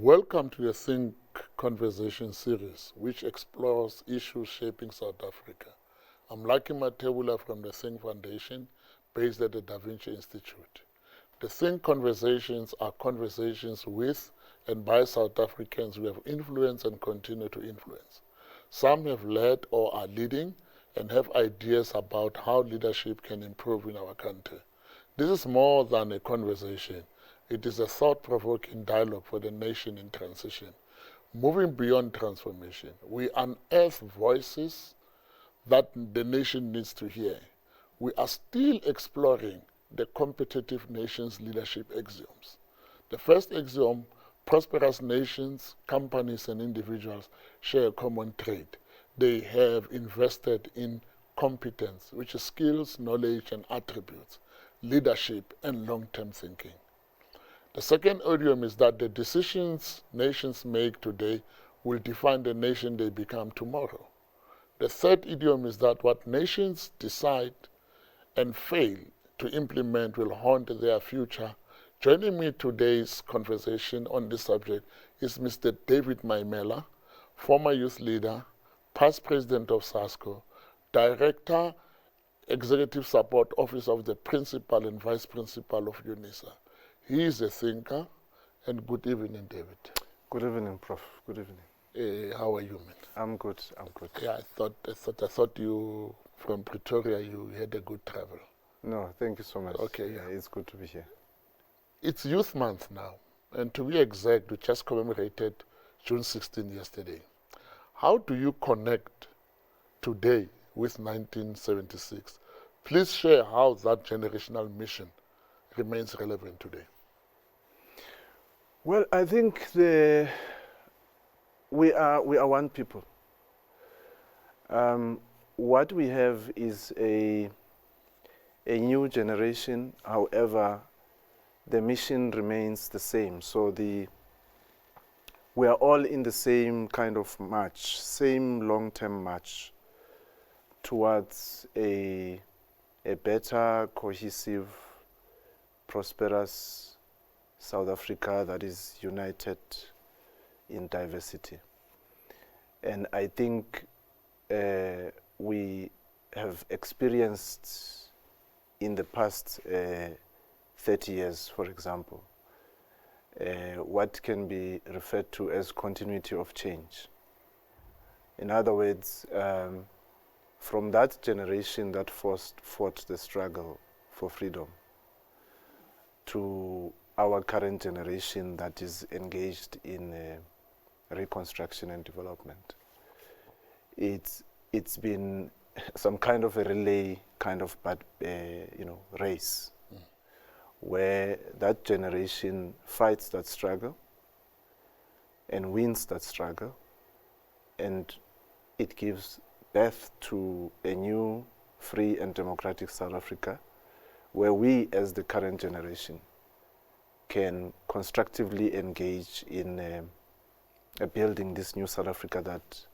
Welcome to the Thinc Conversations series, which explores issues shaping South Africa. I'm Mathebula from the Thinc Foundation, based at the Da Vinci Institute. The Thinc Conversations are conversations with and by South Africans who have influenced and continue to influence. Some have led or are leading and have ideas about how leadership can improve in our country. This is more than a conversation. It is a thought-provoking dialogue for the nation in transition. Moving beyond transformation, we unearth voices that the nation needs to hear. We are still exploring the competitive nation's leadership axioms. The first axiom, prosperous nations, companies, and individuals share a common trait. They have invested in competence, which is skills, knowledge, and attributes, leadership, and long-term thinking. The second idiom is that the decisions nations make today will define the nation they become tomorrow. The third idiom is that what nations decide and fail to implement will haunt their future. Joining me today's conversation on this subject is Mr. David Maimela, former youth leader, past president of SASCO, director, executive support office of the principal and vice principal of UNISA. He is a thinker, and good evening, David. Good evening, Prof. Good evening. How are you, man? I'm good. Yeah, I thought you from Pretoria. You had a good travel. No, thank you so much. Okay, yeah. It's good to be here. It's Youth Month now, and to be exact, we just commemorated June 16 yesterday. How do you connect today with 1976? Please share how that generational mission remains relevant today. Well, I think we are one people. What we have is a new generation. However, the mission remains the same. So we are all in the same kind of march, same long-term march towards a better, cohesive, prosperous South Africa that is united in diversity. And I think we have experienced in the past 30 years, for example, what can be referred to as continuity of change. In other words, from that generation that fought the struggle for freedom to our current generation that is engaged in reconstruction and development. It's been some kind of a relay kind of race where that generation fights that struggle and wins that struggle, and it gives birth to a new free and democratic South Africa where we as the current generation can constructively engage in building this new South Africa that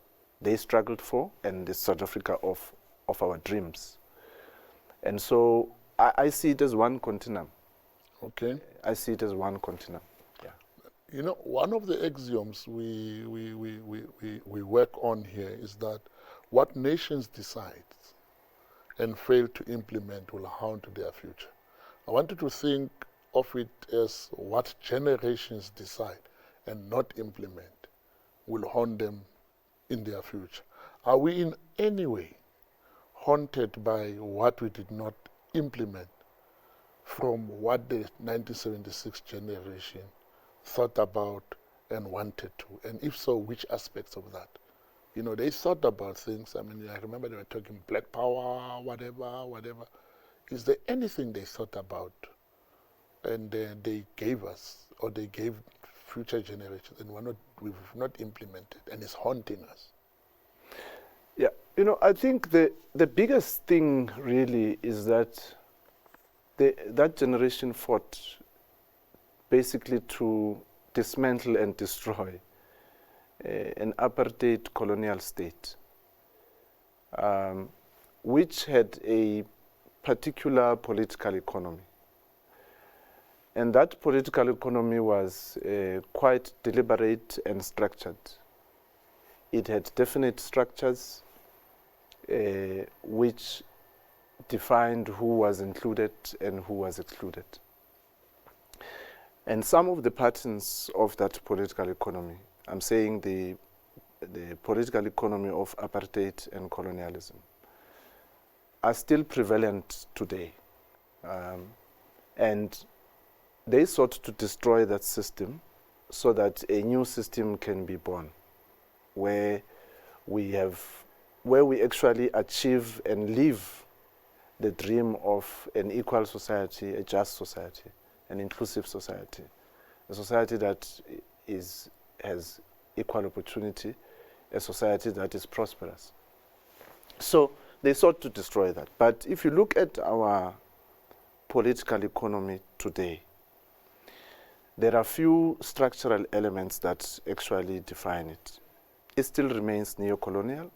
they struggled for, and the South Africa of our dreams. And so I see it as one continuum. Okay. I see it as one continuum. Yeah. You know, one of the axioms we work on here is that what nations decide and fail to implement will haunt their future. I want you to think of it as what generations decide and not implement will haunt them in their future. Are we in any way haunted by what we did not implement from what the 1976 generation thought about and wanted to? And if so, which aspects of that? You know, they thought about things. I mean, I remember they were talking black power, whatever. Is there anything they thought about and they gave us, or they gave future generations, and we've not implemented, and it's haunting us? Yeah, you know, I think the biggest thing really is that that generation fought basically to dismantle and destroy an apartheid colonial state, which had a particular political economy. And that political economy was quite deliberate and structured. It had definite structures which defined who was included and who was excluded. And some of the patterns of that political economy, I'm saying the political economy of apartheid and colonialism, are still prevalent today. And they sought to destroy that system so that a new system can be born, where we actually achieve and live the dream of an equal society, a just society, an inclusive society, a society that has equal opportunity, a society that is prosperous. So they sought to destroy that. But if you look at our political economy today, there are few structural elements that actually define it. It still remains neo-colonial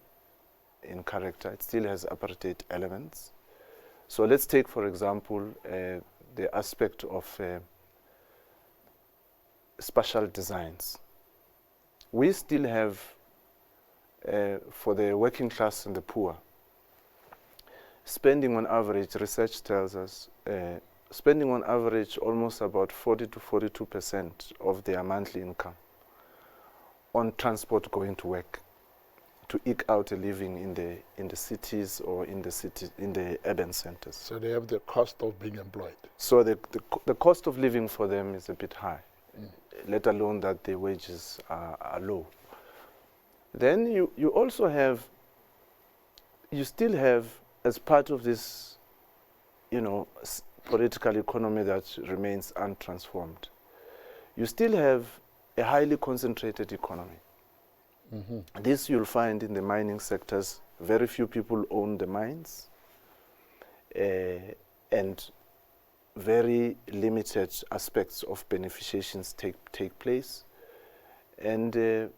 in character. It still has apartheid elements. So let's take, for example, the aspect of spatial designs. We still have, for the working class and the poor, spending on average, research tells us, spending on average almost about 40 to 42% of their monthly income on transport going to work to eke out a living in the cities or in the urban centers. So they have the cost of being employed. So the cost of living for them is a bit high, let alone that the wages are low. Then you also have, you still have, as part of this, political economy that remains untransformed, you still have a highly concentrated economy. Mm-hmm. This you'll find in the mining sectors. Very few people own the mines, and very limited aspects of beneficiations take place, and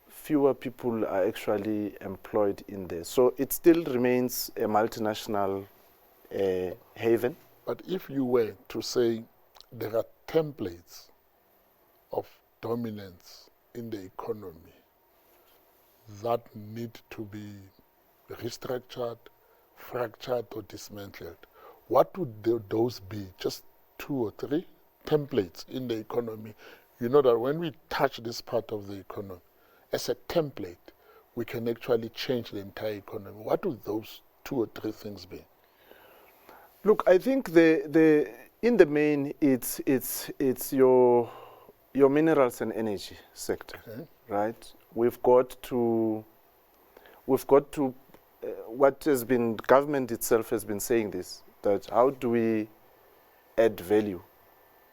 fewer people are actually employed in there. So it still remains a multinational haven. But if you were to say there are templates of dominance in the economy that need to be restructured, fractured, or dismantled, what would those be? Just 2 or 3 templates in the economy. You know that when we touch this part of the economy, as a template, we can actually change the entire economy. What would those 2 or 3 things be? Look, I think in the main, it's your minerals and energy sector, okay, right? We've got to what has been, government itself has been saying this, that how do we add value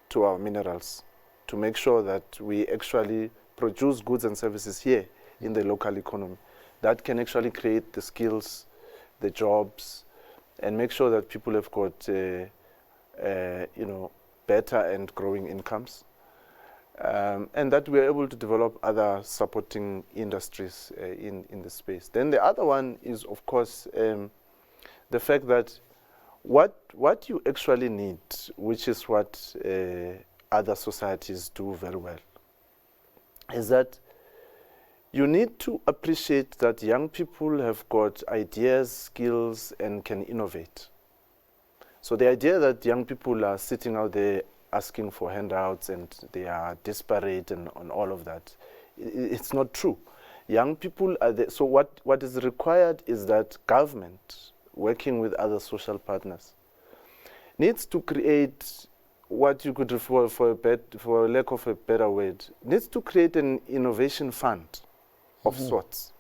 to our minerals to make sure that we actually produce goods and services here in the local economy that can actually create the skills, the jobs, and make sure that people have got better and growing incomes, and that we are able to develop other supporting industries in the space. Then the other one is, of course, the fact that what you actually need, which is what other societies do very well, is that you need to appreciate that young people have got ideas, skills, and can innovate. So the idea that young people are sitting out there asking for handouts and they are disparate and on all of that, it's not true. Young people are there. So what is required is that government, working with other social partners, needs to create what you could refer, for lack of a better word, needs to create an innovation fund of sorts,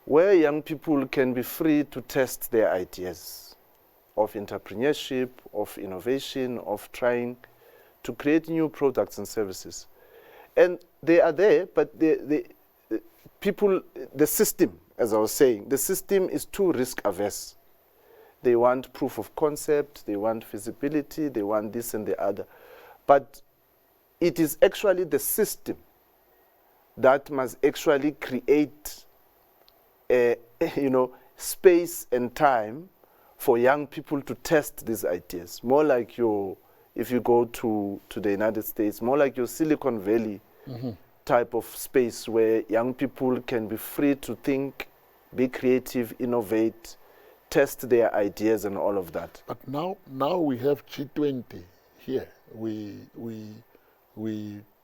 where young people can be free to test their ideas of entrepreneurship, of innovation, of trying to create new products and services. And they are there, but the system, as I was saying, the system is too risk averse. They want proof of concept, they want feasibility, they want this and the other. But it is actually the system that must actually create space and time for young people to test these ideas, more like your if you go to the United States, more like your Silicon Valley type of space where young people can be free to think, be creative, innovate, test their ideas and all of that. But now we have G20 here. We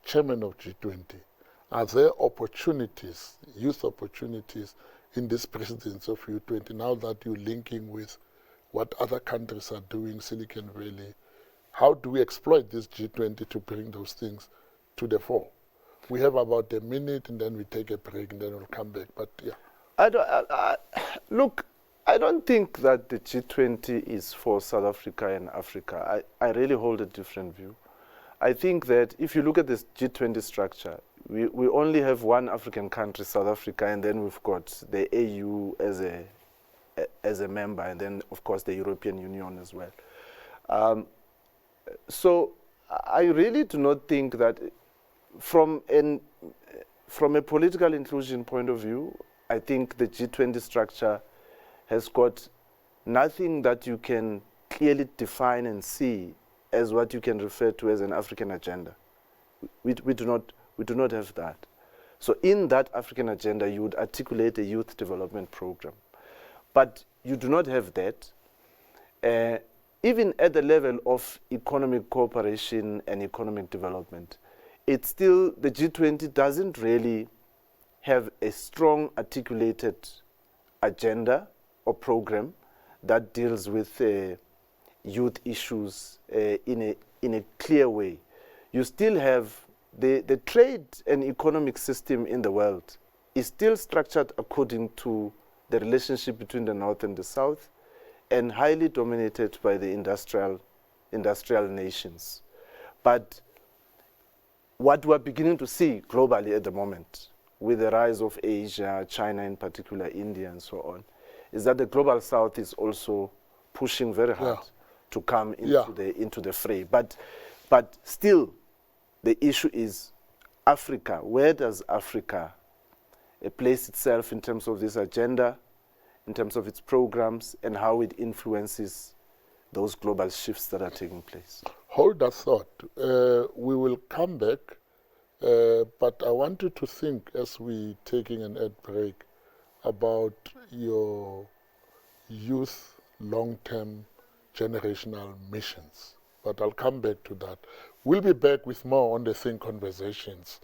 chairman of G20. Are there opportunities, youth opportunities, in this presidency of U20 now that you're linking with what other countries are doing, Silicon Valley? How do we exploit this G20 to bring those things to the fore? We have about a minute and then we take a break and then we'll come back. But yeah. Look, I don't think that the G20 is for South Africa and Africa. I really hold a different view. I think that if you look at this G20 structure, we only have one African country, South Africa, and then we've got the AU as a member, and then, of course, the European Union as well. So I really do not think that from a political inclusion point of view, I think the G20 structure has got nothing that you can clearly define and see as what you can refer to as an African agenda. We do not have that. So in that African agenda, you would articulate a youth development program. But you do not have that. Even at the level of economic cooperation and economic development, it's still, the G20 doesn't really have a strong articulated agenda or program that deals with youth issues in a clear way. You still have the trade and economic system in the world is still structured according to the relationship between the North and the South, and highly dominated by the industrial nations. But what we're beginning to see globally at the moment, with the rise of Asia, China in particular, India and so on, is that the global South is also pushing very hard to come into the fray. But still, the issue is Africa. Where does Africa place itself in terms of this agenda, in terms of its programs, and how it influences those global shifts that are taking place? Hold that thought. We will come back, but I want you to think, as we're taking an ad break, about your youth long-term generational missions. But I'll come back to that. We'll be back with more on the Thinc Conversations